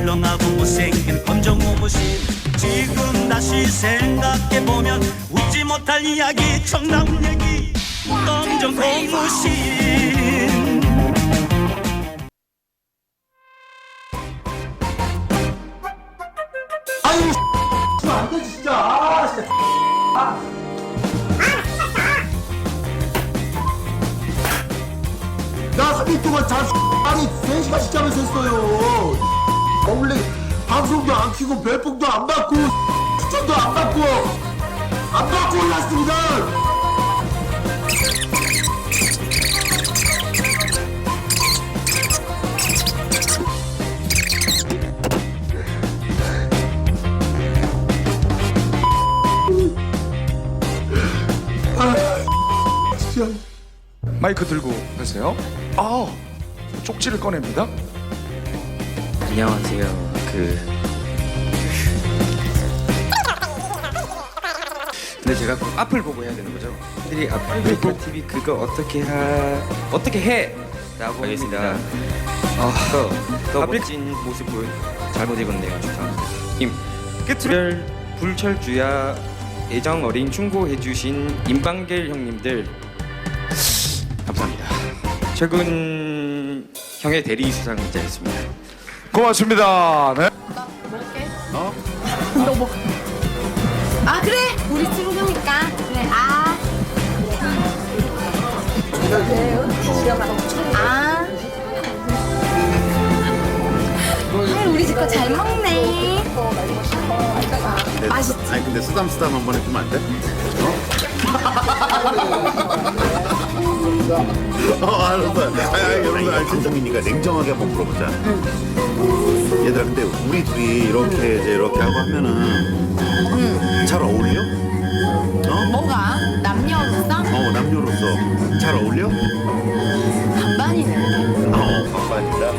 말렁하고 못생긴 검정 고무신. 지금 다시 생각해보면 웃지 못할 이야기, 청나무 얘기, 검정 고무신. 아유 안돼 진짜. 진짜. 나 3일 동안 아니 3시간씩 자면서 했어요. 원래 방송도 안 키고 별풍도 안 받고 추천도 안 받고 올랐습니다. 아 진짜. 마이크 들고 하세요. 쪽지를 꺼냅니다. 안녕하세요. 근데 제가 꼭 앞을 보고 해야 되는 거죠? 들이 아프리카 TV 그거 어떻게 해? 라고 하겠습니다. 더 멋진 모습 잘못 읽었네요. 죄송합니다. 끝을 불철주야 애정 어린 충고해주신 임방길 형님들 감사합니다. 최근 형의 대리 수상자였습니다. 고맙습니다. 네. 너 뭐? 아 그래 우리 친구니까 그래 아이 우리 집 거 잘 먹네. 맛있지? 아니 근데 쓰담 한번 해주면 안 돼? 알았어. 아니 여러분 방송이니까 냉정하게 한번 물어보자. 얘들아 근데 우리 둘이 이렇게 하고 하면은 잘 어울려? 뭐가? 남녀로서? 남녀로서 잘 어울려? 반반이네. 반반이다.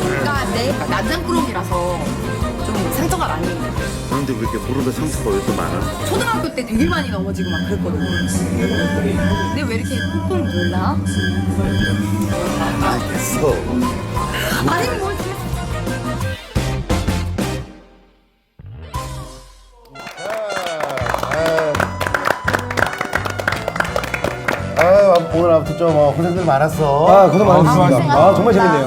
그러니까 내가 난장꾸러기라서 좀 상처가 많이. 그런데 왜 이렇게 모르는 상처가 왜 이렇게 많아? 초등학교 때 되게 많이 넘어지고 막 그랬거든. 근데 왜 이렇게 꾹꾹 눌러? 알겠어. 아니 뭘 오늘 아무튼 좀 고생들 많았어. 고생 많으셨습니다. 정말 재밌네요.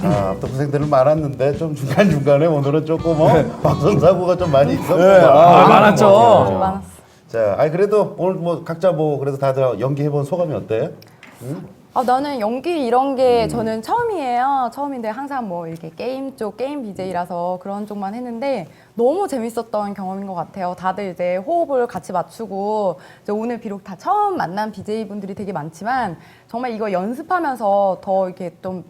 아무튼 고생들은 많았는데 좀 중간중간에 오늘은 조금 방송 사고가 좀 많이 있었고. 많았죠. 많았어. 자, 아니 그래도 오늘 뭐 각자 뭐 그래도 다들 연기해본 소감이 어때? 나는 연기 이런 게 저는 처음이에요. 처음인데 항상 뭐 이렇게 게임 BJ라서 그런 쪽만 했는데 너무 재밌었던 경험인 것 같아요. 다들 이제 호흡을 같이 맞추고 이제 오늘 비록 다 처음 만난 BJ 분들이 되게 많지만 정말 이거 연습하면서 더 이렇게 좀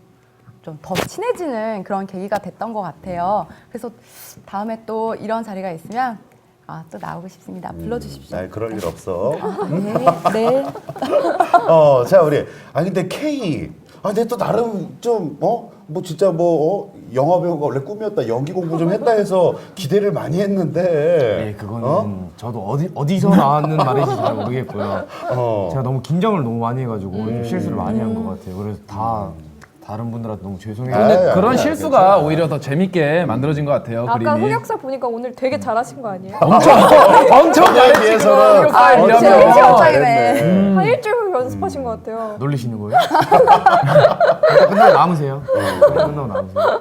더 친해지는 그런 계기가 됐던 것 같아요. 그래서 다음에 또 이런 자리가 있으면 또 나오고 싶습니다. 불러주십시오. 아니 그럴 일 없어. 네. 자 우리 근데 K 근데 또 나름 좀 뭐 진짜 영화배우가 원래 꿈이었다 연기 공부 좀 했다 해서 기대를 많이 했는데 네, 그거는 저도 어디서 나왔는 말인지 잘 모르겠고요. 제가 너무 긴장을 너무 많이 해가지고 좀 실수를 많이 한 것 같아요. 그래서 다른 분들한테 너무 죄송해요. 근데 그런 실수가 오히려 더 재밌게 만들어진 것 같아요. 아까 그림이. 흑역사 보니까 오늘 되게 잘하신 거 아니에요? 엄청 비해서는 한 일주일 연습하신 것 같아요. 놀리시는 거예요? 끝나고 남으세요. 끝나고 남으세요.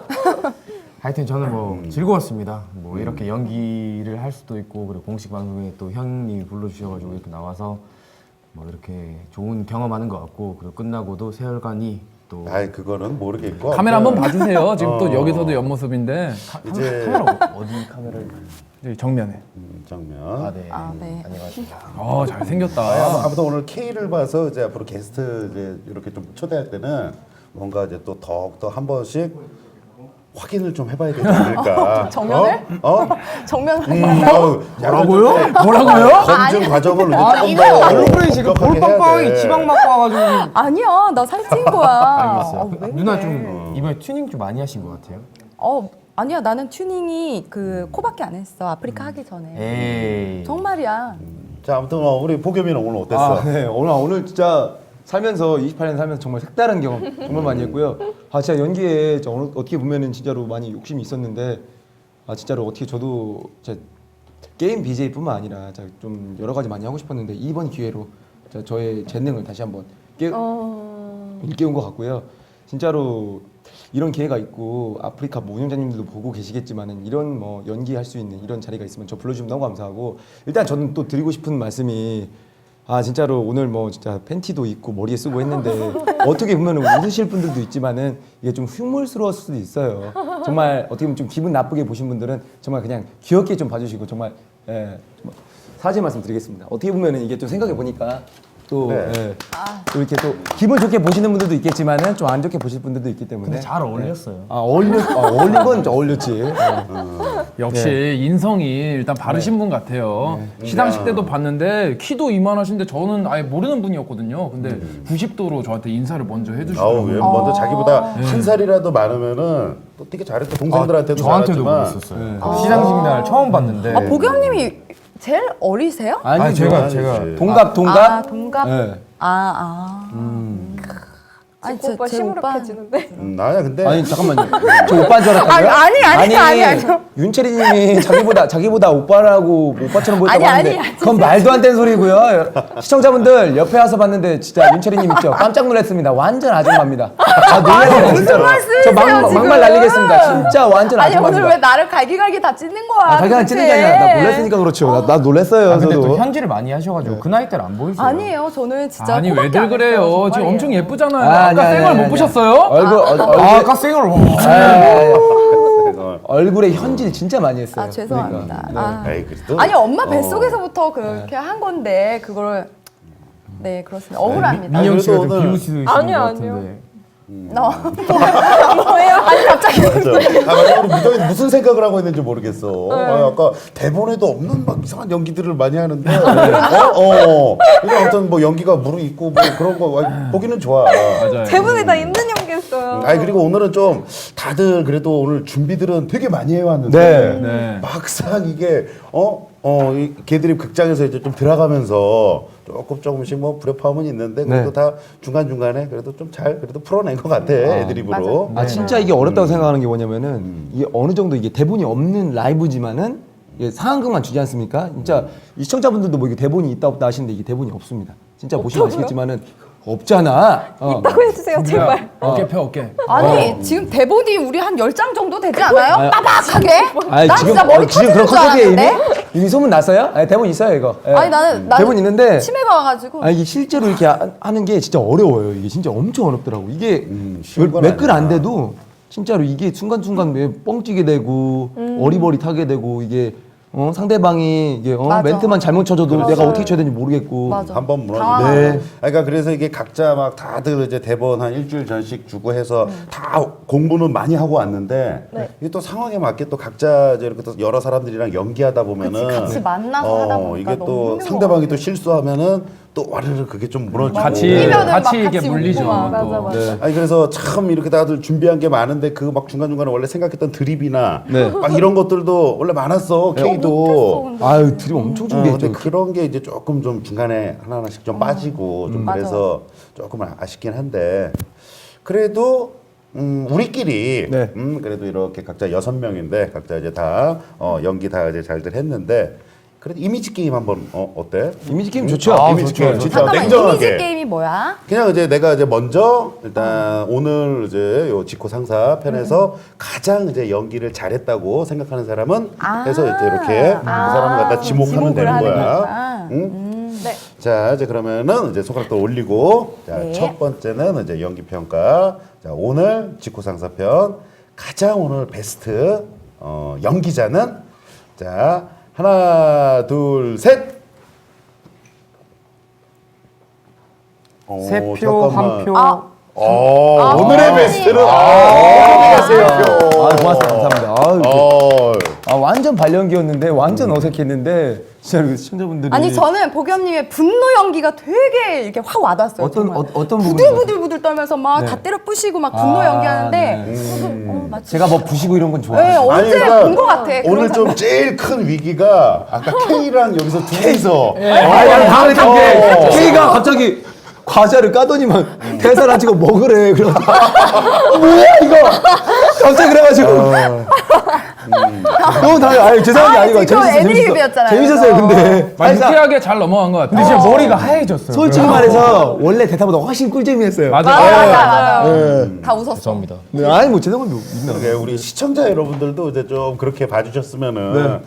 하여튼 저는 뭐 즐거웠습니다. 뭐 이렇게 연기를 할 수도 있고 그리고 공식 방송에 또 형님이 불러주셔가지고 이렇게 나와서 뭐 이렇게 좋은 경험하는 것 같고 그리고 끝나고도 세월간이 또 그거는 모르겠고 카메라 한번 봐주세요. 지금 또 여기서도 옆모습인데 이제 어디 카메라를 여기 정면에. 정면. 네. 네. 안녕하십니까. 잘생겼다. 아무튼 오늘 K를 봐서 이제 앞으로 게스트 이제 이렇게 좀 초대할 때는 뭔가 이제 또 더욱더 한 번씩 확인을 좀 해봐야 되지 않을까. 정면을? 정면을? 뭐라고요? 검증 과정을 조금 이거 더 얼굴에 지금 엄격하게 해야 볼빵빵하게 돼. 지방 맞고 와가지고. 아니야, 나 살찐 거야. 알겠어요. 왜 누나 그래? 좀 이번에 튜닝 좀 많이 하신 것 같아요. 아니야, 나는 튜닝이 그 코밖에 안 했어. 아프리카 하기 전에. 에이. 정말이야. 자 아무튼 우리 보겸이는 오늘 어땠어? 네, 오늘 진짜 살면서 28년 살면서 정말 색다른 경험 정말 많이 했고요. 아 진짜 연기에 어떻게 보면은 진짜로 많이 욕심이 있었는데 아 진짜로 어떻게 저도 진짜 게임 BJ뿐만 아니라 좀 여러 가지 많이 하고 싶었는데 이번 기회로 저의 재능을 다시 한번 일깨운 것 같고요. 진짜로 이런 기회가 있고 아프리카 뭐 운영자님들도 보고 계시겠지만은 이런 뭐 연기할 수 있는 이런 자리가 있으면 저 불러주시면 너무 감사하고 일단 저는 또 드리고 싶은 말씀이 아 진짜로 오늘 뭐 진짜 팬티도 입고 머리에 쓰고 했는데 어떻게 보면 웃으실 분들도 있지만은 이게 좀 흉물스러웠을 수도 있어요. 정말 어떻게 보면 좀 기분 나쁘게 보신 분들은 정말 그냥 귀엽게 좀 봐주시고 정말 사죄 말씀드리겠습니다. 어떻게 보면은 이게 좀 생각해 보니까 또, 또 이렇게 또 기분 좋게 보시는 분들도 있겠지만은 좀 안 좋게 보실 분들도 있기 때문에 근데 잘 어울렸어요. 어울린 건 어울렸지. 역시 인성이 일단 바르신 분 같아요. 시상식 때도 봤는데 키도 이만하신데 저는 아예 모르는 분이었거든요. 근데 90도로 저한테 인사를 먼저 아우, 해주시더라고요. 얘 먼저 자기보다 한 살이라도 많으면은 또 되게 잘했고 동생들한테도 저한테도 잘했지만 그랬었어요. 시상식 날 처음 봤는데. 아, 보겸님이 제일 어리세요? 아니 제가 동갑. 아, 동갑? 네. 아니, 지코 오빠 시무룩해지는데. 아니야 근데 아니 잠깐만요. 저 오빠인 줄 알았다고요? 아니. 윤철이님이 자기보다 오빠라고 오빠처럼 보였다고 하는데 아니, 그건 말도 안 되는 소리고요. 시청자분들 옆에 와서 봤는데 진짜 윤철이님 있죠? 깜짝 놀랐습니다. 완전 아줌마입니다. 아 놀랐어요 진짜로. 저 막말 날리겠습니다. 진짜 완전 아니, 아줌마입니다. 오늘 왜 나를 갈기갈기 다 찢는 거야? 자기가 찢는 게 아니라 나 놀랐으니까 그렇죠. 나 놀랐어요. 근데 또 저도. 현질을 많이 하셔가지고 그 나이 때는 안 보이세요. 아니에요. 저는 진짜 아니 코밖에 왜들 안 그래요? 했어요, 지금 정말이에요. 엄청 예쁘잖아요. 아니, 아까 아니, 생얼 아니, 못 아니. 보셨어요? 아까 생얼 얼굴에 현질 진짜 많이 했어요. 아, 죄송합니다. 그러니까. 에이 그래도 아니, 엄마 뱃속에서부터 그렇게 한 건데 그걸 네, 그렇습니다. 억울합니다. 민영 씨가 그래도 좀 오늘- 비웃으시는 것 아니요. 같은데. 뭐예요? 아니, 갑자기. 맞아. 우리 무정이 무슨 생각을 하고 있는지 모르겠어. 아까 대본에도 없는 막 이상한 연기들을 많이 하는데, 그래서 아무튼 뭐 연기가 무르익고 뭐 그런 거 보기는 좋아. 맞아요. 대본에 다 있는 연기했어요. 아니 그리고 오늘은 좀 다들 그래도 오늘 준비들은 되게 많이 해왔는데 네. 막상 이게 이 걔들이 극장에서 이제 좀 들어가면서 조금씩 뭐 불협화음은 있는데 그래도 네. 다 중간 중간에 그래도 좀 잘 그래도 풀어낸 것 같아 애드립으로. 아 진짜 이게 어렵다고 생각하는 게 뭐냐면은 이게 어느 정도 이게 대본이 없는 라이브지만은 이게 상황극만 주지 않습니까? 진짜 이 시청자분들도 뭐 이게 대본이 있다 없다 하시는데 이게 대본이 없습니다. 진짜 보시면 아시겠지만은 없잖아. 있다고 해주세요, 제발. 어깨 펴 어깨. 아니, 지금 대본이 우리 한 10장 정도 되지 않아요? 빠박하게? 아니, 난 진짜 머리 지금 터지는 그런 줄 컨셉이에요 이미? 알았는데? 이미 소문 났어요? 아니, 대본 있어요 이거. 예. 아니, 나는 대본 있는데 치매가 와가지고. 아 이게 실제로 이렇게 하는 게 진짜 어려워요. 이게 진짜 엄청 어렵더라고. 이게 쉬운 건 몇 글 안 아니야. 돼도 진짜로 이게 순간순간 왜 뻥찌게 되고 어리버리타게 되고 이게 상대방이 이게 맞아. 멘트만 잘못 쳐줘도 내가 어떻게 쳐야 되는지 모르겠고 맞아. 한번 당황하고. 무너지네. 네. 그러니까 그래서 이게 각자 막 다들 이제 대본 한 일주일 전씩 주고 해서 다 공부는 많이 하고 왔는데 이게 또 상황에 맞게 또 각자 이제 이렇게 또 여러 사람들이랑 연기하다 보면은 같이 만나서 하다 보니까 이게 너무 또 힘든 상대방이 것 또 실수하면은 또 와르르 그게 좀 무너지고 웃기면은 막 같이 이게 같이 물리죠. 웃고 막. 또. 맞아. 아니 그래서 참 이렇게 다들 준비한 게 많은데 그 막 중간중간에 원래 생각했던 드립이나 네. 막 이런 것들도 원래 많았어 K도 아유 드림 엄청 근데 준비했죠. 그런 게 이제 조금 좀 중간에 하나하나씩 좀 빠지고 좀 맞아. 그래서 조금 아쉽긴 한데 그래도 우리끼리 네. 그래도 이렇게 각자 6명인데 각자 이제 다 연기 다 이제 잘들 했는데 그래도 이미지 게임 한번 어때? 이미지 게임 좋죠. 이미지 게임 진짜 잠깐만, 냉정하게. 이미지 게임이 뭐야? 그냥 이제 내가 이제 먼저 일단 오늘 이제 요 지코 상사 편에서 가장 이제 연기를 잘했다고 생각하는 사람은 해서 이제 이렇게 그 사람을 갖다 지목하면 지목을 되는 하는 거야. 거구나. 응? 네. 자 이제 그러면은 이제 손가락도 올리고 자, 네. 첫 번째는 이제 연기 평가. 자 오늘 지코 상사 편 가장 오늘 베스트 연기자는 자 하나 둘 셋. 세 표, 한 표. 오늘의 베스트는 세 표. 아 고맙습니다. 감사합니다. 완전 발연기였는데 완전 어색했는데 진짜 시청자분들이 아니, 저는 보겸님의 분노 연기가 되게 이렇게 확 와닿았어요. 정말. 어떤 부분이 부들부들부들 떨면서 막 네. 다 때려 부시고 막 분노 연기하는데 네. 마치 제가 뭐 부시고 이런 건 네, 좋아해요. 언제 그러니까 본 것 같아. 오늘 그런 좀 제일 큰 위기가 아까 K랑 여기서 두 분이서 아니 다음에 K가 갑자기 과자를 까더니만 대사를 안 치고 먹으래. 그래서 뭐야 이거? 갑자기 그래가지고 너무 아니 죄송한 게 아니고 지금 애드립이었잖아요. 재밌었어요. 근데 유쾌하게 잘 넘어간 것 같아요. 근데 진짜 머리가 하얘졌어요. 솔직히 말해서 원래 대사보다 훨씬 꿀잼이었어요. 맞아. 네. 다 웃었어. 죄송합니다. 네, 아니 뭐 죄송한 게 있나? 그러게 우리 시청자 여러분들도 이제 좀 그렇게 봐주셨으면은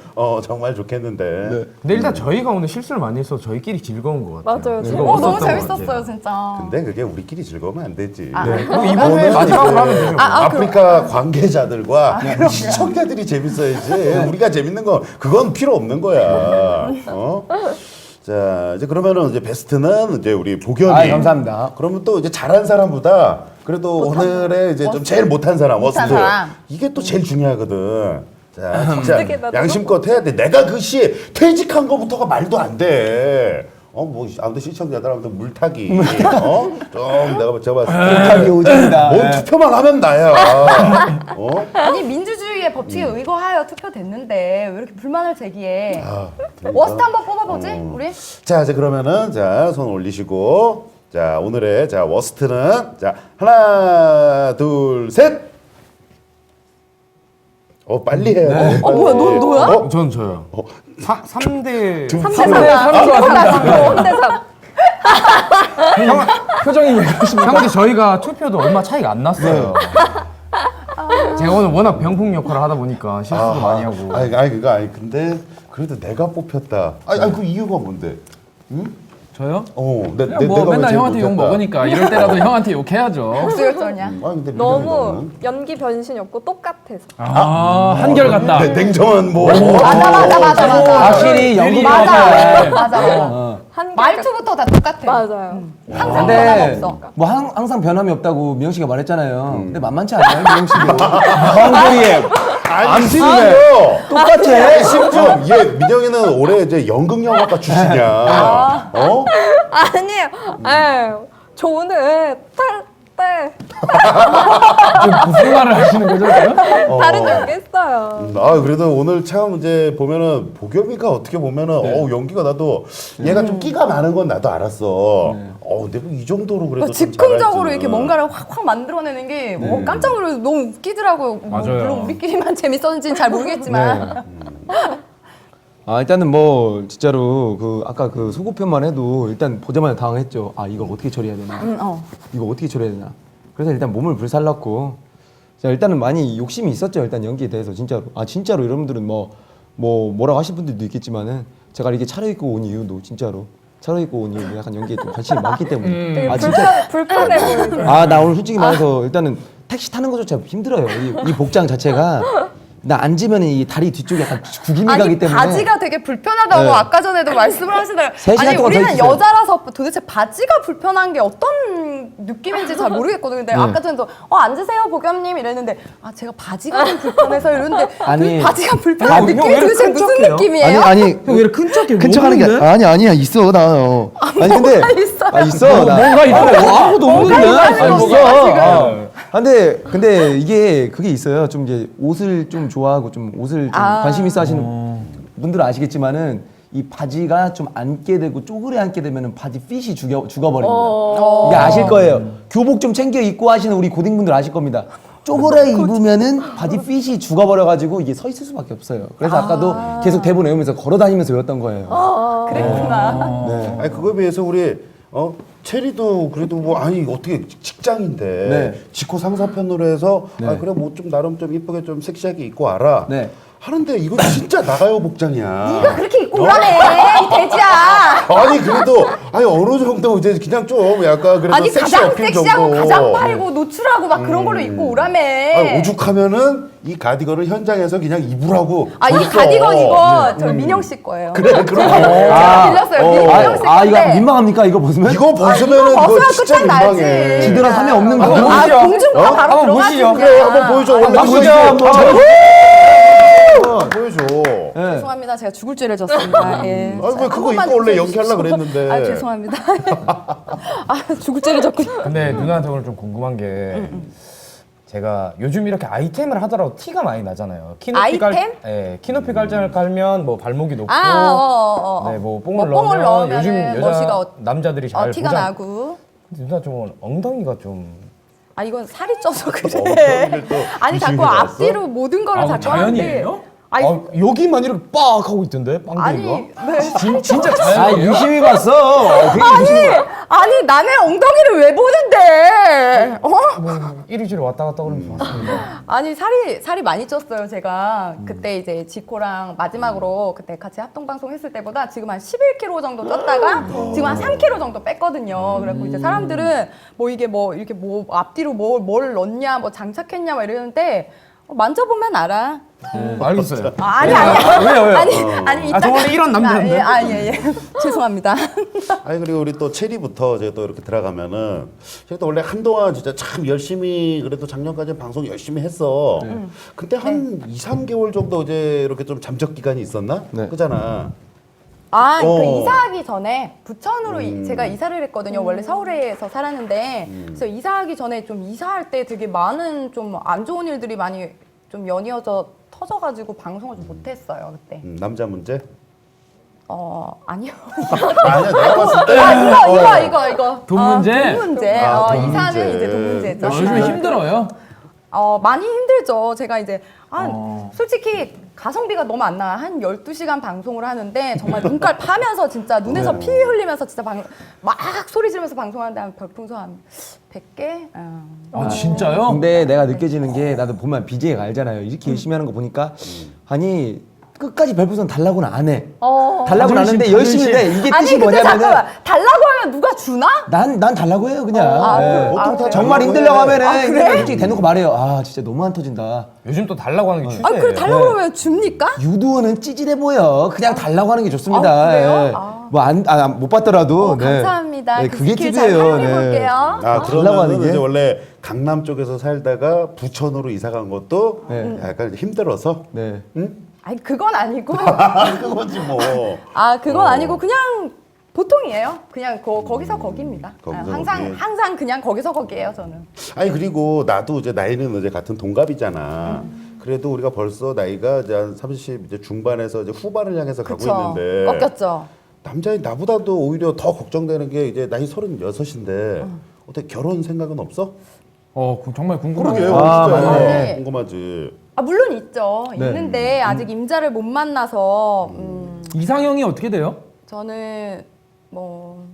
정말 좋겠는데. 근데 일단 저희가 오늘 실수를 많이 했어서 저희끼리 즐거운 것 같아요. 맞아요. 너무 즐거웠었던 것 재밌었어요, 같아요. 진짜. 근데 그게 우리끼리 즐거우면 안 되지. 그리고 이번 회 마지막으로 하면 되죠. 아프리카 관계자들과 시청자들이 재밌어야지. 우리가 재밌는 거 그건 필요 없는 거야. 자 이제 그러면은 이제 베스트는 이제 우리 보겸이. 아 감사합니다. 그러면 또 이제 잘한 사람보다 그래도 오늘의 이제 좀 제일 못한 사람 워스트. 사람. 이게 또 제일 중요하거든. 자 진짜 어떻게 나도 양심껏 해야 돼. 내가 그 시에 퇴직한 거부터가 말도 안 돼. 뭐 아무튼 시청자들 아무튼 물타기. 좀 내가 제가 봤을 때 물타기 오전이다. 뭔 투표만 하면 나야. 아니 민주주의의 법칙에 의거하여 투표됐는데 왜 이렇게 불만을 제기해? 그러니까. 워스트 한번 뽑아보지, 우리? 자 이제 그러면은 자 손 올리시고 자 오늘의 자 워스트는 자 하나 둘 셋. 빨리 해야 돼. 뭐야, 넌 너야? 전 저요. 3대 3대3. 표정이 왜 그러십니까? 근데 저희가 투표도 얼마 차이가 안 났어요. 제가 오늘 워낙 병풍 역할을 하다 보니까 실수도 많이 하고. 아니 그거 아니 근데 그래도 내가 뽑혔다. 아니 그 이유가 뭔데? 저요? 내가 뭐 왜 맨날 제일 형한테 욕 못했다? 먹으니까 이럴 때라도 형한테 욕해야죠. 복수열전이야. 아니 근데 너무 민영이는? 연기 변신이 없고 똑같아서. 한결같다. 냉정한 뭐. 맞아. 확실히 연기 맞아. 한결 말투부터 다 똑같아. 맞아요. 항상 변함 없어. 뭐 항상 변함이 없다고 미영 씨가 말했잖아요. 근데 만만치 않아요, 미영 씨도. 엉거리에 아니요. 똑같아. 심지어 얘 민영이는 올해 이제 연극영화과 출신이야. 아니에요. 에휴, 저 오늘 때 무슨 말을 하시는 거죠, 지금? 다른 연기 했어요. 그래도 오늘 참 이제 보면은 보겸이가 어떻게 보면은 연기가 나도 얘가 좀 끼가 많은 건 나도 알았어. 근데 뭐 이 정도로 그래도 좀 즉흥적으로 잘할지는. 이렇게 뭔가를 확 만들어내는 게 깜짝 놀라서 너무 웃기더라고요. 뭐 맞아요. 물론 우리끼리만 재밌었는지는 잘 모르겠지만. 일단은 뭐 진짜로 그 아까 그 소고편만 해도 일단 보자마자 당황했죠. 이걸 어떻게 처리해야 되나? 이거 어떻게 처리해야 되나? 그래서 일단 몸을 불살랐고, 자 일단은 많이 욕심이 있었죠. 일단 연기에 대해서 진짜로. 진짜로 여러분들은 뭐라고 하실 분들도 있겠지만은 제가 이렇게 차려입고 온 이유도 진짜로 차려입고 온 이유도 약간 연기에 좀 관심이 많기 때문에. 되게 진짜. 불편해 보이세요. 나 오늘 솔직히 말해서 일단은 택시 타는 것조차 힘들어요. 이 복장 자체가. 나 앉으면 이 다리 뒤쪽에 약간 구김이 가기 아니 때문에. 바지가 되게 불편하다고 네. 아까 전에도 말씀을 하시더라고요. 3시간 아니 동안 서 우리는 있었어요. 여자라서 도대체 바지가 불편한 게 어떤 느낌인지 잘 모르겠거든요. 근데 아까 전에도 앉으세요 보겸님 이랬는데 제가 바지가 좀 불편해서 이러는데 아니. 그 바지가 불편한 형 느낌이 왜 이렇게 도대체 무슨 끈적해요? 느낌이에요? 아니 왜 이렇게 큰 척해? 큰 척하는 게 아니야 있어 나. 아니 근데 있어 나. 뭔가 있어. 아무도 없는데. 근데 이게 그게 있어요. 좀 이제 옷을 좀 좋아하고 좀 옷을 좀 관심 있어 하시는 분들은 아시겠지만은 이 바지가 좀 앉게 되고 쪼그려 앉게 되면은 바지 핏이 죽어버립니다. 이게 아실 거예요. 교복 좀 챙겨 입고 하시는 우리 고딩분들 아실 겁니다. 쪼그려 입으면은 바지 핏이 죽어버려가지고 이게 서 있을 수밖에 없어요. 그래서 아까도 계속 대본 외우면서 걸어다니면서 외웠던 거예요. 그랬구나. 네. 아니 그거에 비해서 우리 체리도 그래도 뭐 어떻게 직장인데 네. 직호 상사편으로 해서 네. 그래 뭐 좀 나름 좀 이쁘게 좀 섹시하게 입고 와라. 네. 하는데 이거 진짜 나가요 복장이야. 네가 그렇게 입고 오라네 이 돼지야. 아니 그래도 어느 정도 이제 그냥 좀 약간 그래도 아니 섹시 가장 어필 섹시하고 정도. 가장 팔고 노출하고 막 그런 걸로 입고 오라며. 오죽하면은 이 가디건을 현장에서 그냥 입으라고. 이 줬어. 가디건 이거 저 민영 씨 거예요. 그래 그럼 제가 빌렸어요. 민영 씨 건데. 이거 민망합니까 이거 벗으면? 이거 벗으면은 이거 이거 벗으면 진짜 끝장나지. 민망해. 지들한 사면 없는 거. 공중파 바로 한번 들어가지 보시죠. 그냥. 그래 한번 보여줘. 원래 보시죠, 한번. 보여줘. 네. 죄송합니다. 제가 죽을 죄를 졌습니다. 예. 왜 자, 그거 한 번만 입고 원래 해주십시오. 연기하려고 그랬는데. 죄송합니다. 죽을 죄를 졌군요. 근데 누나한테 오늘 좀 궁금한 게 제가 요즘 이렇게 아이템을 하더라도 티가 많이 나잖아요. 아이템? 키높이 깔장을 깔면 뭐 발목이 높고, 네, 뭐 뽕을 뽕을 넣으면 넣으면은 요즘 멋이가 남자들이 잘 티가 보잖아요. 나고. 누나 좀 엉덩이가 좀 아 이건 살이 쪄서 그래. 엉덩이를 또 아니 자꾸 의심해봤어? 앞뒤로 모든 거를 아, 자꾸 하는데. 자연이에요? 아니, 여기만 이렇게 빡 하고 있던데 빵댕이가. 아니, 네. 진짜 아 자연이에요? 유심히 봤어. 되게 유심히 봤어. 아니 남의 엉덩이를 왜 보는데? 어? 뭐 이리저리 왔다 갔다 그러면서 봤습니다. 아니 살이 많이 쪘어요 제가 그때 이제 지코랑 마지막으로 그때 같이 합동 방송 했을 때보다 지금 한 11kg 정도 쪘다가 지금 한 3kg 정도 뺐거든요. 그래갖고 이제 사람들은 뭐 이게 뭐 이렇게 뭐 앞뒤로 뭘 넣냐 뭐 장착했냐 막 이러는데 만져보면 알아. 알겠어요. 아니 왜요? 아니 아, 저 원래 이런 남자인데? 예. 죄송합니다. 아니 그리고 우리 또 체리부터 제가 또 이렇게 들어가면은 제가 또 원래 한동안 진짜 참 열심히 그래도 작년까지 방송 열심히 했어. 근데 한 2, 3개월 정도 이제 이렇게 좀 잠적 기간이 있었나? 네. 그잖아. 아, 그 어. 이사하기 전에 부천으로 제가 이사를 했거든요. 원래 서울에서 살았는데 그래서 이사하기 전에 좀 이사할 때 되게 많은 좀 안 좋은 일들이 많이 좀 연이어져 터져가지고 방송을 좀 못했어요 그때. 남자 문제? 아니요. 아니야 내가 봤을 때. 이거. 돈 문제? 돈 문제. 아, 돈 이사는 문제. 이제 돈 문제죠. 요즘에 힘들어요? 많이 힘들죠. 제가 이제 솔직히 가성비가 너무 안 나와. 한 12시간 방송을 하는데 정말 눈깔 파면서 진짜 눈에서 피 흘리면서 진짜 막 소리 지르면서 방송하는데 한 별풍선 한 100개? 아 진짜요? 근데 내가 느껴지는 게 나도 보면 BJ가 알잖아요. 이렇게 열심히 하는 거 보니까 아니 끝까지 별풍선 달라고는 안 해. 달라고는 안 하는데 열심히 해. 이게 아니 뜻이 근데 뭐냐면은 잠깐만 달라고 하면 누가 주나? 난 달라고 해요 그냥. 예. 보통 다 정말 달라고 힘들려고 해. 하면은 그래? 그냥 솔직히 대놓고 말해요. 아 진짜 너무 안 터진다. 요즘 또 달라고 하는 게 추세예요. 그래 달라고 하면 줍니까? 유도는 찌질해 보여. 그냥 달라고 하는 게 좋습니다. 아, 그래요? 예. 못 받더라도. 네. 감사합니다. 네, 그 그게 스킬 잘 팁이에요. 활용해볼게요. 아 달라고 하는 그러면은 게? 이제 원래 강남 쪽에서 살다가 부천으로 이사 간 것도 네. 약간 힘들어서. 네. 응? 아니 그건 아니고 그거지 뭐. 그건 아니고 그냥 보통이에요. 그냥 거기서 거기입니다. 거기서 항상 거기. 항상 그냥 거기서 거기예요 저는. 아니 그리고 나도 이제 나이는 이제 같은 동갑이잖아. 그래도 우리가 벌써 나이가 이제 한 30 이제 중반에서 이제 후반을 향해서 가고 그쵸. 있는데 꺾였죠. 남자인 나보다도 오히려 더 걱정되는 게 이제 나이 36인데 어떻게 결혼 생각은 없어? 정말 궁금해요. 그러게요. 아, 진짜 맞네. 궁금하지. 물론 있죠. 네. 있는데 아직 임자를 못 만나서 이상형이 어떻게 돼요? 저는 뭐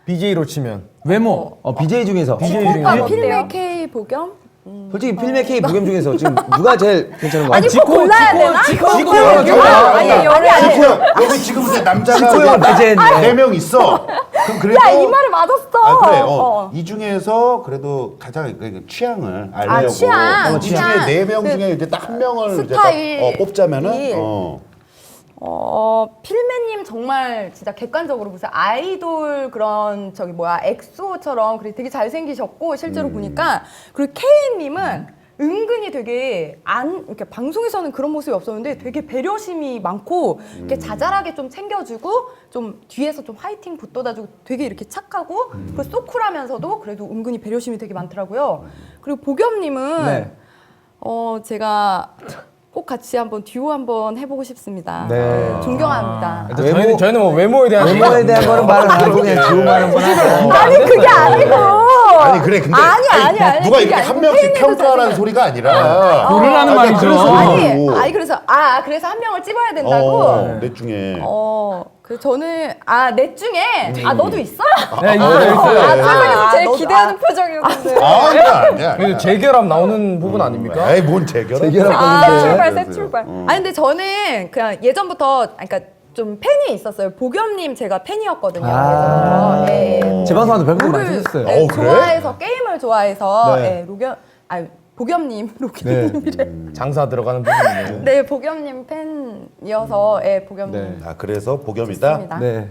BJ로 치면 외모. BJ 중에서 지코가 어때요? 필메 K 복염? 솔직히 필메 K 복염 중에서 지금 누가 제일 괜찮은 거 아니 같아요? 꼭 골라야 되나? 지코 아니 지코 형 여기 지금 이제 남자가 지코 형 배제했네. 4명 있어. 그럼 그래도 야 이 말을 맞았어. 그래. 이 중에서 그래도 가장 그 취향을 알려고. 취향, 이 중에 취향. 4명 그 중에 이제 딱 한 명을 이제 스타일, 딱 뽑자면은 일. 필메님 정말 진짜 객관적으로 보세요. 아이돌 그런 엑소처럼 그렇게 되게 잘생기셨고 실제로 보니까 그리고 케이님은 은근히 되게 이렇게 방송에서는 그런 모습이 없었는데 되게 배려심이 많고 이렇게 자잘하게 좀 챙겨주고 좀 뒤에서 좀 화이팅 붙돋아주고 되게 이렇게 착하고 그리고 소쿨하면서도 그래도 은근히 배려심이 되게 많더라고요. 그리고 보겸님은 네. 제가 꼭 같이 한번 듀오 한번 해보고 싶습니다. 네. 존경합니다. 저희는 뭐 외모에 대한 외모에 대한 거는 말을 안 하고 그냥 지호만 한번 하고. 아니 그게 아니고. 아니 그래 근데 아니, 누가 그게 이렇게 아니고 한 명씩 팬님도 평가하라는 소리가 아니라 고르라는 말이죠. 그래서 그래서 한 명을 찝어야 된다고. 넷 중에 저는 넷 중에 너도 있어? 네, 있어요. 세상에서 제일 너도- 기대하는 표정이었는데. 아니야. 그래도 재결합 나오는 부분 아닙니까? 에이 뭔 재결합? 새 출발, 새 출발. 아니 근데 저는 그냥 예전부터 그러니까 좀 팬이 있었어요. 보겸님 제가 팬이었거든요. 예전부터. 예. 제 방송하도 별풍선 많이 롤을, 주셨어요. 네, 그래? 좋아해서 게임을 좋아해서 네. 보겸님 로켓님이래. 장사 들어가는 부분이네요. 네, 보겸님 팬이어서 보겸님. 네. 그래서 복염이다. 좋습니다. 네.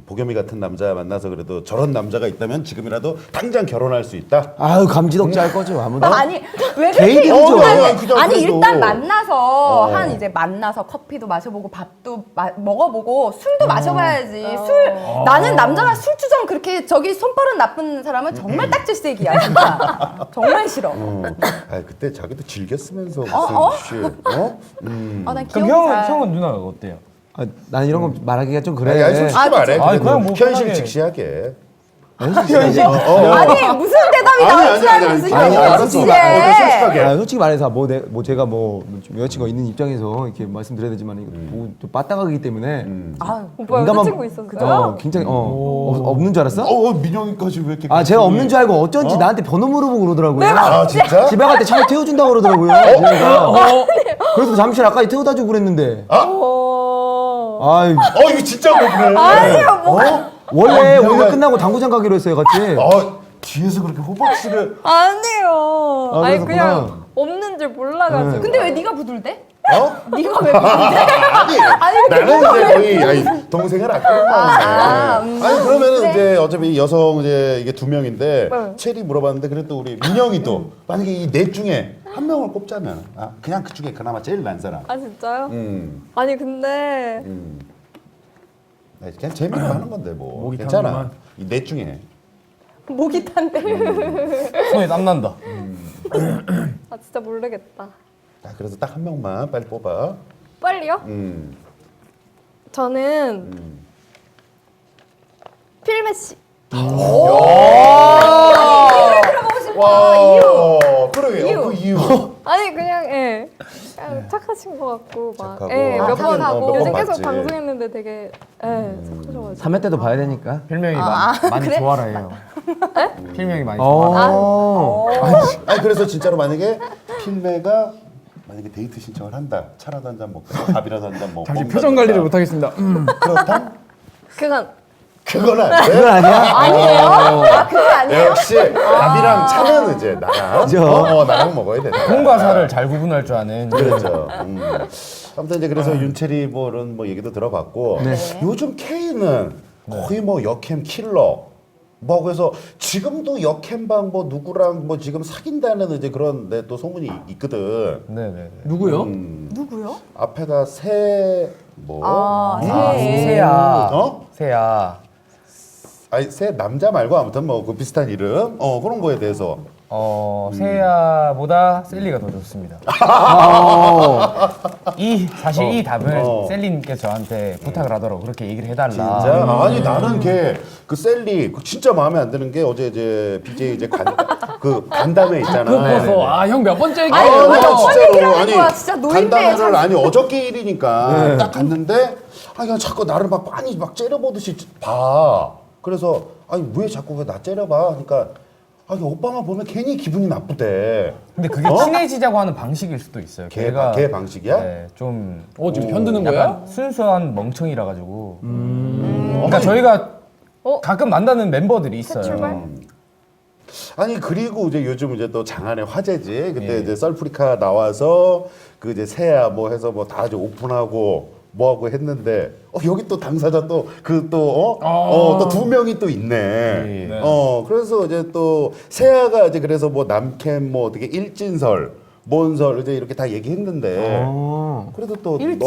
복염이 같은 남자 만나서 그래도 저런 남자가 있다면 지금이라도 당장 결혼할 수 있다. 아유 감지덕지 할 거죠 아무도. 아니 왜 그렇게 개인이죠. 아니 그래도. 일단 만나서 만나서 커피도 마셔보고 밥도 먹어보고 술도 마셔봐야지. 나는 남자가 술주정 그렇게 손버릇 나쁜 사람은 정말 딱질색이야 진짜. 정말 싫어. 그때 자기도 즐겼으면서 무슨 난 그럼 귀여운 형은 누나가 어때요? 난 이런 거 말하기가 좀 그래. 그래. 솔직히 말해. 아니, 그냥 뭐 현실 편하게. 직시하게. 현실 아니 무슨 대답이 나올지 알고 무슨 아니, 알았어. 현실이지. 솔직하게. 솔직히 말해서 뭐 제가 뭐 여자친구가 있는 입장에서 이렇게 말씀드려야 되지만 이거 좀 빠따가기 때문에 오빠 여자친구 있었어요? 굉장히 없는 줄 알았어? 민영이까지 왜 이렇게 제가 없는 줄 알고 어쩐지 나한테 번호 물어보고 그러더라고요. 아 진짜? 집에 갈 때 차에 태워준다고 그러더라고요. 제가. 그래서 잠시 아까 태워다 주고 그랬는데. 아이, 이거 진짜 그래. 아니요 뭐. 원래 민영이가- 오늘 끝나고 당구장 가기로 했어요, 같이. 뒤에서 그렇게 호박씨를 아니에요. 아, 아니 그랬구나. 그냥 없는 줄 몰라가지고. 근데 왜 네가 부들대? 네가 왜 부들대? 나는 이제 거의 동생을 아끼는 마음이네. 아니 그러면은 이제 어차피 여성 이제 이게 2명인데 체리 물어봤는데 그래도 우리 민영이도 만약에 이 넷 중에 한 명을 꼽자면 그냥 그 중에 그나마 제일 난 사람. 아 진짜요? 아니 근데 그냥 재미로 하는 건데 뭐 목이 괜찮아. 타는구만. 이 넷 중에 목이 탄데. 손에 땀 난다. 아 진짜 모르겠다. 그래서 딱 한 명만 빨리 뽑아. 빨리요? 저는 필메시. 와, 그러게. 그 이유. 아니 그냥 그냥 착하신 것 같고 막 착하고. 몇 번 몇 번 요즘 계속 봤지. 방송했는데 되게 착하셔가지고. 3회 때도 봐야 되니까. 필명이 많이 좋아라 해요. 필명이 많이 좋아라. 아니 그래서 진짜로 만약에 필매가 만약에 데이트 신청을 한다. 차라도 한 잔 먹고 밥이라도 한 잔 먹고. 잠시 표정 관리를 못 하겠습니다. 그렇다? 그건 그건 안 돼. 그건 아니야? 아니에요? 그게 아니에요? 역시 밥이랑 차는 이제 나랑 나랑 먹어야 돼. 콩과 살을 잘 구분할 줄 아는. 그렇죠. 아무튼 이제 그래서 윤채리 뭐는 뭐 얘기도 들어봤고 요즘 K는 거의 뭐 역캠 킬러. 뭐 그래서 지금도 역캠방 뭐 누구랑 뭐 지금 사귄다는 이제 그런 또 소문이 있거든. 네네. 누구요? 누구요? 앞에다 새야. 새야. 아니 새 남자 말고 아무튼 뭐 그 비슷한 이름 그런 거에 대해서 새야보다 셀리가 더 좋습니다. 사실 이 답을 셀리님께서 저한테 부탁을 하더라고. 그렇게 얘기를 해달라. 진짜 아니 나는 걔 그 셀리 진짜 마음에 안 드는 게 어제 이제 BJ 이제 그 간담회 있잖아. 그거 보소. 형 몇 번째 아니, 얘기예요? 몇 번째 진짜로 얘기라는 아니 거야. 진짜 노인네 간담회를 참- 어저께 일이니까 딱 갔는데 그냥 자꾸 나를 막 빤히 막 째려보듯이 봐. 그래서 아니 왜 자꾸 나 째려봐? 그러니까 오빠만 보면 괜히 기분이 나쁘대. 근데 그게 친해지자고 하는 방식일 수도 있어요. 걔 방식이야? 네, 좀 지금 편드는 거야? 약간 순수한 멍청이라 가지고. 그러니까 저희가 가끔 만나는 멤버들이 있어요. 출발? 아니 그리고 이제 요즘 이제 또 장안의 화제지. 그때 이제 썰프리카 나와서 그 이제 새야 뭐 해서 뭐 다 이제 오픈하고 뭐 하고 했는데 여기 또 당사자 또 그 또 또 2명이 또 있네. 그래서 이제 또 새야가 이제 그래서 뭐 남캠 뭐 어떻게 일진설 뭔설 이제 이렇게 다 얘기했는데 그래도 또 우리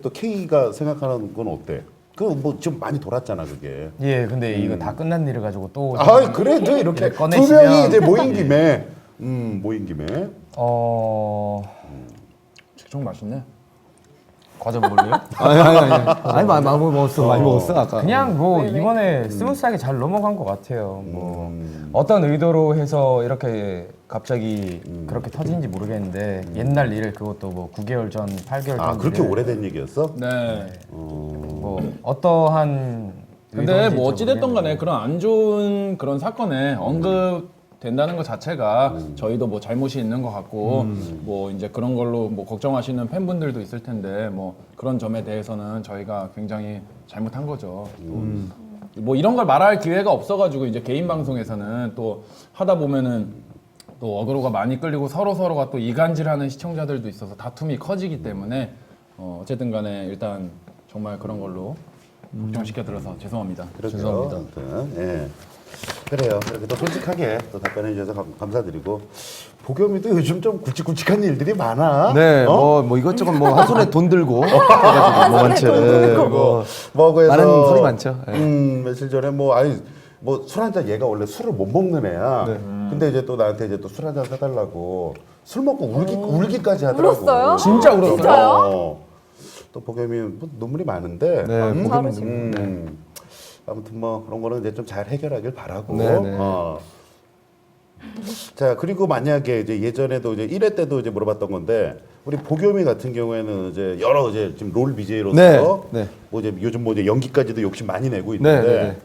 또 K가 생각하는 건 어때? 그 뭐 좀 많이 돌았잖아 그게. 예, 근데 이거 다 끝난 일을 가지고 또. 그래도 이렇게 두 꺼내시면- 명이 이제 모인 김에 좀 맛있네. 과자 먹을래요? 아니 많이 먹었어 아까. 그냥 뭐 이번에 스무스하게 잘 넘어간 것 같아요. 뭐 어떤 의도로 해서 이렇게 갑자기 그렇게 터진지 모르겠는데 옛날 일을 그것도 뭐 9개월 전, 8개월 전. 그렇게 일을 오래된 얘기였어? 네. 뭐 어떠한. 근데 의도인지 뭐 어찌됐던 간에 모르겠는데. 그런 안 좋은 그런 사건에 언급된다는 것 자체가 저희도 뭐 잘못이 있는 것 같고 뭐 이제 그런 걸로 뭐 걱정하시는 팬분들도 있을 텐데 뭐 그런 점에 대해서는 저희가 굉장히 잘못한 거죠. 뭐 이런 걸 말할 기회가 없어가지고 이제 개인 방송에서는 또 하다 보면은 또 어그로가 많이 끌리고 서로가 또 이간질하는 시청자들도 있어서 다툼이 커지기 때문에 어쨌든 간에 일단 정말 그런 걸로 걱정시켜 드려서 죄송합니다. 그렇죠. 죄송합니다. 아무튼, 예. 그래요. 이렇게 또 솔직하게 또 답변해 주셔서 감사드리고 보겸이도 요즘 좀 굵직굵직한 일들이 많아. 네, 뭐 이것저것 뭐 한 손에 돈 들고 해가지고 뭐 많죠. 뭐 그래서 많은 소리 많죠. 며칠 전에 뭐 술 한 잔 얘가 원래 술을 못 먹는 애야. 근데 이제 또 나한테 이제 또 술 한 잔 사달라고 술 먹고 울기까지 하더라고. 울었어요? 진짜 울었어요? 진짜요? 또 보겸이 뭐 눈물이 많은데. 네, 아무튼 뭐 그런 거는 이제 좀 잘 해결하길 바라고. 네네. 자, 그리고 만약에 이제 예전에도 이제 1회 때도 이제 물어봤던 건데 우리 보겸이 같은 경우에는 이제 여러 이제 지금 롤 BJ로서 네. 뭐 이제 요즘 뭐 이제 연기까지도 욕심 많이 내고 있는데 네.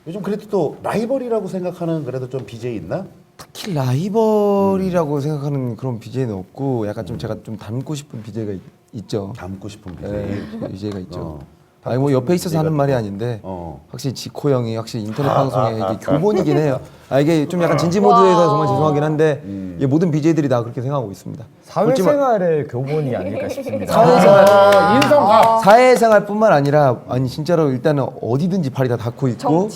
요즘 그래도 또 라이벌이라고 생각하는 그래도 좀 BJ 있나? 특히 라이벌이라고 생각하는 그런 BJ는 없고 약간 좀 제가 좀 닮고 싶은 BJ가 있죠. 닮고 싶은 BJ. 네, BJ가 있죠. 어. 아니 뭐 옆에 있어서 하는 말이 아닌데 어. 확실히 지코 형이 확실히 인터넷 방송에 이게 교본이긴 해요. 이게 좀 약간 진지 모드에서 정말 죄송하긴 한데 이게 모든 BJ들이 다 그렇게 생각하고 있습니다. 사회생활의 교본이 아닐까 싶습니다. 사회생활, 인성과 사회생활뿐만 아니라 아니 진짜로 일단은 어디든지 발이 다 닿고 있고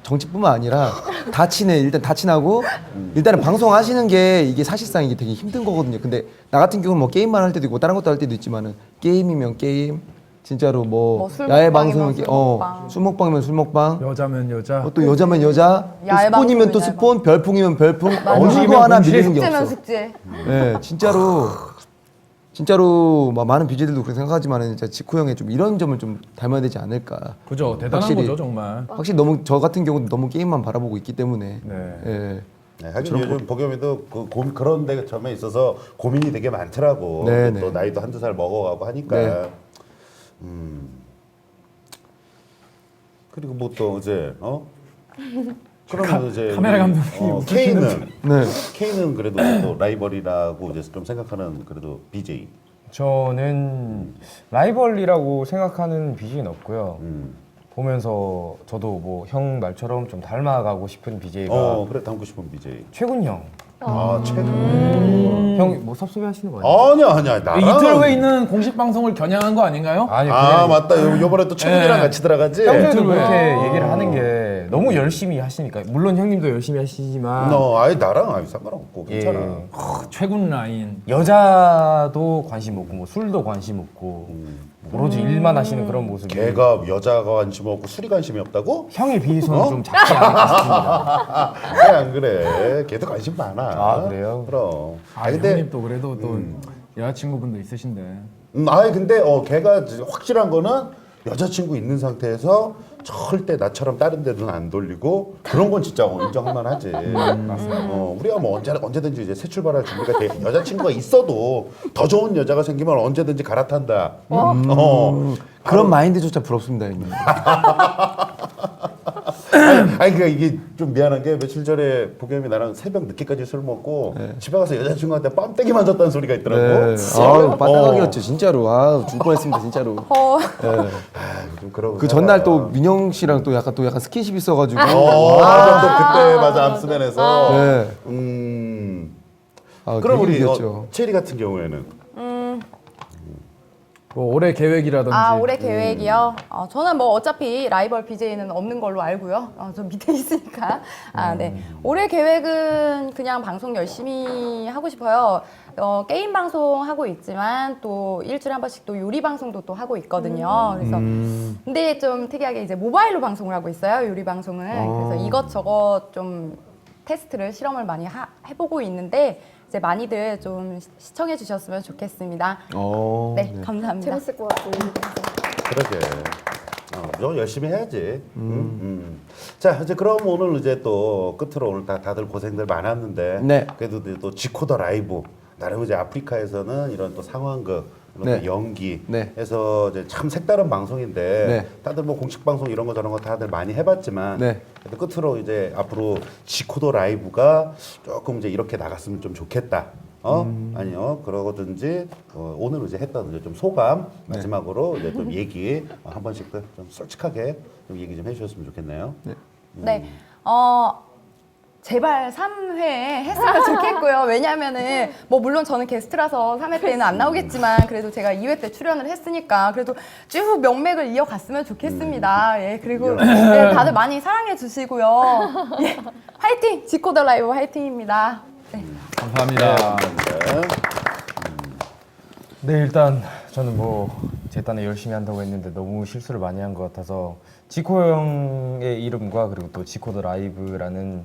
정치뿐만 아니라 다 친해. 일단 다 친하고 일단은 방송하시는 게 이게 사실상 이게 되게 힘든 거거든요. 근데 나 같은 경우는 뭐 게임만 할 때도 있고 다른 것도 할 때도 있지만은 게임이면 게임 진짜로 뭐 술 야외 먹방이면 방송은 술 먹방. 술 먹방이면 술 먹방 여자면 여자. 또 여자면 여자 또 야외 스폰이면 또 방송이면 스폰 별풍이면 별풍 어느 음식이면 거 하나 음식, 밀리는 게 숙제면 없어. 숙제. 네, 진짜로 막 많은 BJ들도 그렇게 생각하지만은 진짜 지코 형의 좀 이런 점을 좀 닮아야 되지 않을까. 그죠. 대단한 확실히. 거죠 정말. 확실히 너무 저 같은 경우는 너무 게임만 바라보고 있기 때문에. 네. 예. 네, 하긴 요즘 보겸이도 그런 데 점에 있어서 고민이 되게 많더라고. 네, 또 네. 나이도 한두 살 먹어가고 하니까. 네. 그리고 뭐 또 이제 그러면 이제 카메라 감독님 K는 네. K는 그래도 또 라이벌이라고 이제 좀 생각하는 그래도 BJ. 저는 라이벌이라고 생각하는 BJ는 없고요. 음. 보면서 저도 뭐 형 말처럼 좀 닮아가고 싶은 BJ가 그래 닮고 싶은 BJ. 최군 형. 아 최근. 형 뭐 섭섭해하시는 거 아니에요? 아니야 나랑. 이틀 후에 있는 공식 방송을 겨냥한 거 아닌가요? 아니 아 그냥 맞다. 요번에 또 최근이랑 네. 같이 들어가지. 평소에도 이틀 후에. 그렇게 얘기를 하는 게 너무 열심히 하시니까 물론 형님도 열심히 하시지만 아니 나랑 상관없고 괜찮아. 예. 최군 라인. 여자도 관심 없고 뭐 술도 관심 없고 오로지 일만 하시는 그런 모습이 걔가 여자가 관심 없고 술이 관심이 없다고? 형에 비해서는 좀 작지 않을까 싶습니다. 걔 안 그래. 걔도 관심 많아. 아, 그래요? 그럼. 형님 또 그래도 또 여자친구분도 있으신데. 아니 근데 걔가 확실한 거는 여자친구 있는 상태에서 절대 나처럼 다른 데 눈 안 돌리고 그런 건 진짜 인정할 만하지. 우리가 뭐 언제든지 이제 새 출발할 준비가 돼. 여자친구가 있어도 더 좋은 여자가 생기면 언제든지 갈아탄다. 그런 마인드조차 부럽습니다, 형님. 아니 그러니까 이게 좀 미안한 게 며칠 전에 보겸이 나랑 새벽 늦게까지 술 먹고 집에 가서 여자친구한테 뺨때기 맞았다는 소리가 있더라고. 아유, 빠딱하기였죠, 진짜로. 죽을 뻔했습니다, 진짜로. 좀 그러고 그 전날 또 민영 씨랑 또 약간 스킨십 있어가지고. 맞아, 그때 맞아 암스맨에서. 네. 그럼 우리 일이었죠. 체리 같은 경우에는 뭐 올해 계획이라든지. 올해 계획이요? 저는 뭐 어차피 라이벌 BJ는 없는 걸로 알고요. 저 밑에 있으니까. 네. 올해 계획은 그냥 방송 열심히 하고 싶어요. 게임 방송 하고 있지만 또 일주일에 한 번씩 또 요리 방송도 또 하고 있거든요. 그래서 근데 좀 특이하게 이제 모바일로 방송을 하고 있어요. 요리 방송을. 그래서 이것저것 좀 테스트를 실험을 많이 해보고 있는데 이제 많이들 좀 시청해 주셨으면 좋겠습니다. 네, 감사합니다. 재밌을 것 같아요. 그러게. 너 열심히 해야지. 자, 이제 그럼 오늘 이제 또 끝으로 오늘 다들 고생들 많았는데 네. 그래도 또 지코더 라이브 나름 이제 아프리카에서는 이런 또 상황극 이런 네. 또 연기 네. 해서 이제 참 색다른 방송인데 네. 다들 뭐 공식 방송 이런 거 저런 거 다들 많이 해봤지만 네. 그래도 끝으로 이제 앞으로 지코더 라이브가 조금 이제 이렇게 나갔으면 좀 좋겠다. 아니요 그러든지 오늘 이제 했던 이제 좀 소감 마지막으로 이제 좀 얘기 한 번씩 좀 솔직하게 좀 얘기 좀 해주셨으면 좋겠네요. 네, 제발 3회 했으면 좋겠고요. 왜냐면은 뭐 물론 저는 게스트라서 3회 때는 안 나오겠지만 그래도 제가 2회 때 출연을 했으니까 그래도 쭉 명맥을 이어갔으면 좋겠습니다. 예, 그리고 네, 다들 많이 사랑해 주시고요. 예, 화이팅! 지코더 라이브 화이팅입니다. 네. 감사합니다. 네, 일단 저는 뭐 제 딴에 열심히 한다고 했는데 너무 실수를 많이 한 것 같아서 지코 형의 이름과 그리고 또 지코더 라이브라는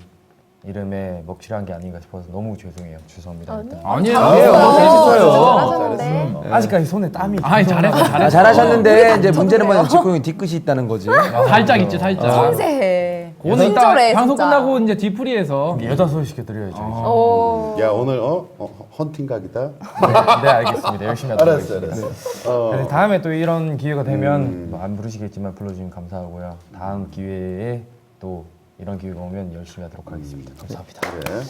이름에 먹칠한 게 아닌가 싶어서 너무 죄송해요. 죄송합니다. 일단. 아니에요. 잘하셨는데. 아직까지 손에 땀이. 아니 잘했어. 잘하셨는데 이제 문제는 뭐냐면 지코 형이 뒤끝이 있다는 거지. 살짝 있지 살짝. 섬세해. 오늘 이따 친절해, 방송 진짜. 끝나고 이제 뒤풀이에서 여자 소개 시켜드려야죠. 오. 야 오늘 헌팅 각이다. 네, 알겠습니다. 열심히 하도록 알았어, 하겠습니다. 알았어. 그래서 다음에 또 이런 기회가 되면 뭐안 부르시겠지만 불러주시면 감사하고요. 다음 기회에 또 이런 기회가 오면 열심히 하도록 하겠습니다. 감사합니다. 그래.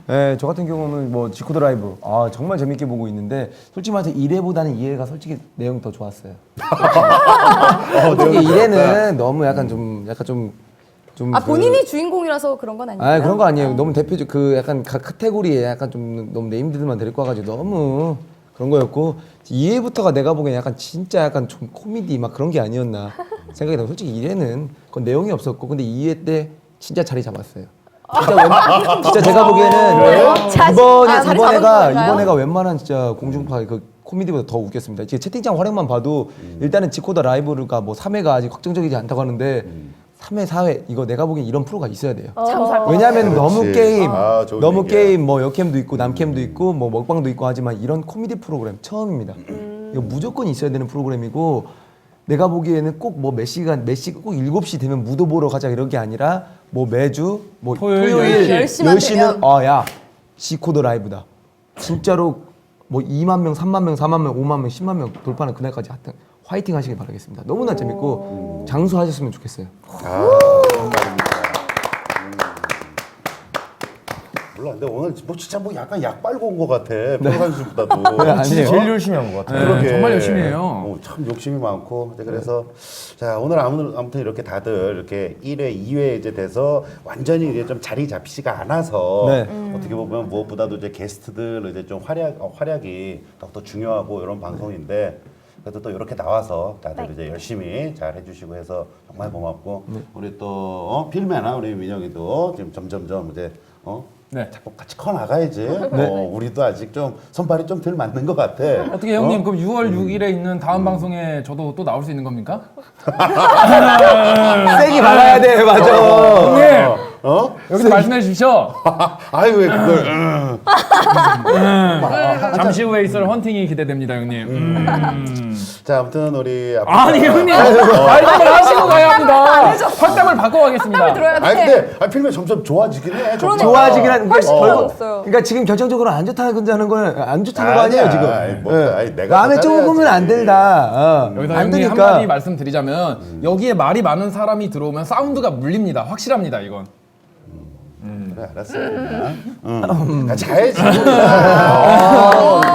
네, 저 같은 경우는 뭐 지코 드라이브 정말 재밌게 보고 있는데 솔직히 말해서 1회보다는 2회가 솔직히 내용이 더 좋았어요. 솔직히 1회는 너무 약간 좀 아 본인이 주인공이라서 그런 건 아니에요? 아 그런 거 아니에요. 너무 대표적 그 약간 각 카테고리에 약간 좀 너무 네임들만 데리고 와가지고 너무 그런 거였고 2회부터가 내가 보기엔 약간 진짜 약간 좀 코미디 막 그런 게 아니었나 생각이 들어요. 솔직히 1회는 그건 내용이 없었고 근데 2회 때 진짜 자리 잡았어요. 진짜 제가 보기에는 이번 애가 웬만한 진짜 공중파 그 코미디보다 더 웃겼습니다. 지금 채팅창 활약만 봐도 일단은 지코더 라이브가 뭐 3회가 아직 확정적이지 않다고 하는데 3회, 4회 이거 내가 보기엔 이런 프로가 있어야 돼요. 왜냐하면 너무 그렇지. 게임, 좋은 너무 얘기야. 게임 뭐 여캠도 있고 남캠도 있고 뭐 먹방도 있고 하지만 이런 코미디 프로그램 처음입니다. 이거 무조건 있어야 되는 프로그램이고 내가 보기에는 꼭 뭐 몇 시간 꼭 7시 되면 무도 보러 가자 이런 게 아니라 뭐 매주 뭐 토요일 10시만 10시는 야 지코더 라이브다. 진짜로 뭐 2만 명, 3만 명, 4만 명, 5만 명, 10만 명 돌파하는 그날까지 하여튼 화이팅 하시길 바라겠습니다. 너무나 재밌고 장수하셨으면 좋겠어요. 그런 말입니다. 몰라, 근데 오늘 뭐 진짜 뭐 약간 약 빨고 온 것 같아. 평상시보다도. 아니에요. 제일 열심히 한 것 같아요. 그러게. 정말 열심히 해요. 참 욕심이 많고. 이제 그래서 자 오늘 아무튼 이렇게 다들 이렇게 1회, 2회 이제 돼서 완전히 이제 좀 자리 잡히지가 않아서 네. 어떻게 보면 무엇보다도 이제 게스트들 이제 좀 활약이 더욱더 중요하고 이런 방송인데. 그래도 또 이렇게 나와서 다들 이제 열심히 잘 해주시고 해서 정말 고맙고 우리 또 필메나 우리 민영이도 지금 점점점 이제 네. 자꾸 같이 커 나가야지. 우리도 아직 좀 손발이 좀 덜 맞는 것 같아. 어떻게 형님 그럼 6월 6일에 있는 다음 방송에 저도 또 나올 수 있는 겁니까? 세게 박아야 돼, 맞아. 형님 여기서 말씀해 주십시오. 아유 왜 그걸? 잠시 후에 있을 헌팅이 기대됩니다, 형님. 자 아무튼 우리 아니 형님 말씀을 하시고 가야 합니다. 확답을 바꿔가겠습니다. 들어야 돼. 아니 근데 필메 점점 좋아지긴 해. 좋아지긴 하는데 없어요. 그러니까 지금 결정적으로 안 좋다는 하는 건 안 좋다는 거 아니에요 지금. 내가 마음에 조금은 안 들다. 여기서 안 형님 되니까. 한마디 말씀드리자면 여기에 말이 많은 사람이 들어오면 사운드가 물립니다. 확실합니다, 이건. 그래 알았어. 같이 가야지. 이렇게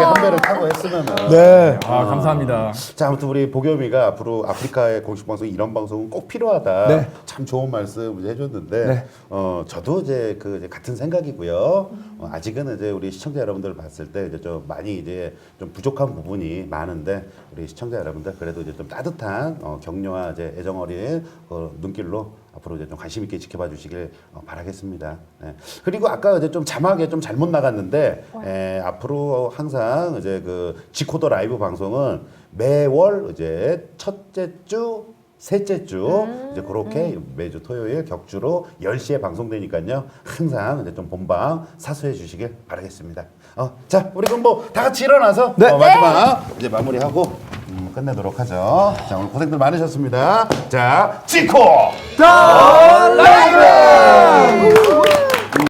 한 배를 타고 했으면은. 네. 아 감사합니다. 자 아무튼 우리 보겸이가 앞으로 아프리카의 공식 방송 이런 방송은 꼭 필요하다. 네. 참 좋은 말씀 이제 해줬는데 네. 저도 이제 이제 같은 생각이고요. 아직은 이제 우리 시청자 여러분들 봤을 때 이제 좀 많이 이제 좀 부족한 부분이 많은데 우리 시청자 여러분들 그래도 이제 좀 따뜻한 격려와 이제 애정 어린 눈길로 앞으로 이제 좀 관심 있게 지켜봐 주시길 바라겠습니다. 네. 그리고 아까 이제 좀 자막에 좀 잘못 나갔는데 앞으로 항상 이제 그 지코더 라이브 방송은 매월 이제 첫째 주 셋째 주 이제 그렇게 매주 토요일 격주로 10시에 방송되니까요. 항상 이제 좀 본방 사수해 주시길 바라겠습니다. 자, 우리 그럼 뭐 다 같이 일어나서 마지막 이제 마무리하고 끝내도록 하죠. 자, 오늘 고생들 많으셨습니다. 자, 지코 더 라이브!